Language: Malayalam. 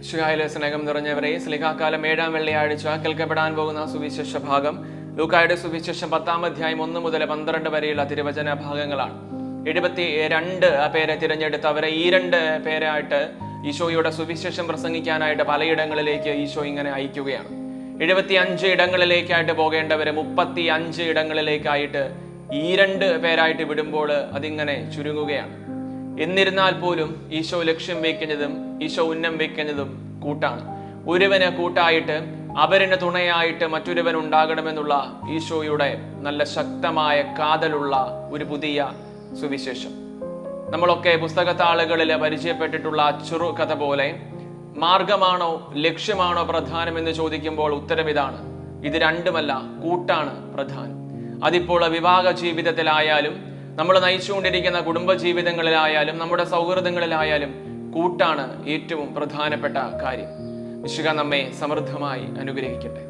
ശിഹായിലെ സ്നേഹം നിറഞ്ഞവരെ, സ്ലിഹാക്കാലം 7-ാം വെള്ളിയാഴ്ച കേൾക്കപ്പെടാൻ പോകുന്ന സുവിശേഷ ഭാഗം ലൂക്കായുടെ സുവിശേഷം 10-ാം അധ്യായം 1 മുതൽ 12 വരെയുള്ള തിരുവചന ഭാഗങ്ങളാണ്. 72 പേരെ തിരഞ്ഞെടുത്ത് അവരെ ഈ 2 പേരായിട്ട് ഈശോയുടെ സുവിശേഷം പ്രസംഗിക്കാനായിട്ട് പലയിടങ്ങളിലേക്ക് ഈശോ ഇങ്ങനെ അയക്കുകയാണ്. 75 ഇടങ്ങളിലേക്കായിട്ട് പോകേണ്ടവരെ 35 ഇടങ്ങളിലേക്കായിട്ട് ഈ 2 പേരായിട്ട് വിടുമ്പോൾ അതിങ്ങനെ ചുരുങ്ങുകയാണ്. എന്നിരുന്നാൽ പോലും ഈശോ ലക്ഷ്യം വയ്ക്കുന്നതും ഈശോ ഉന്നം വയ്ക്കുന്നതും കൂട്ടാണ്. ഒരുവന് കൂട്ടായിട്ട് അവരിന് തുണയായിട്ട് മറ്റൊരുവൻ ഉണ്ടാകണമെന്നുള്ള ഈശോയുടെ നല്ല ശക്തമായ കാതലുള്ള ഒരു പുതിയ സുവിശേഷം. നമ്മളൊക്കെ പുസ്തകത്താളുകളിൽ പരിചയപ്പെട്ടിട്ടുള്ള ചെറുകഥ പോലെ മാർഗമാണോ ലക്ഷ്യമാണോ പ്രധാനമെന്ന് ചോദിക്കുമ്പോൾ ഉത്തരം ഇതാണ്: ഇത് രണ്ടുമല്ല, കൂട്ടാണ് പ്രധാനം. അതിപ്പോൾ വിവാഹ ജീവിതത്തിലായാലും നമ്മൾ നയിച്ചുകൊണ്ടിരിക്കുന്ന കുടുംബ ജീവിതങ്ങളിലായാലും നമ്മുടെ സൗഹൃദങ്ങളിലായാലും കൂട്ടാണ് ഏറ്റവും പ്രധാനപ്പെട്ട കാര്യം. വിശുദ്ധ നമ്മെ സമൃദ്ധമായി അനുഗ്രഹിക്കട്ടെ.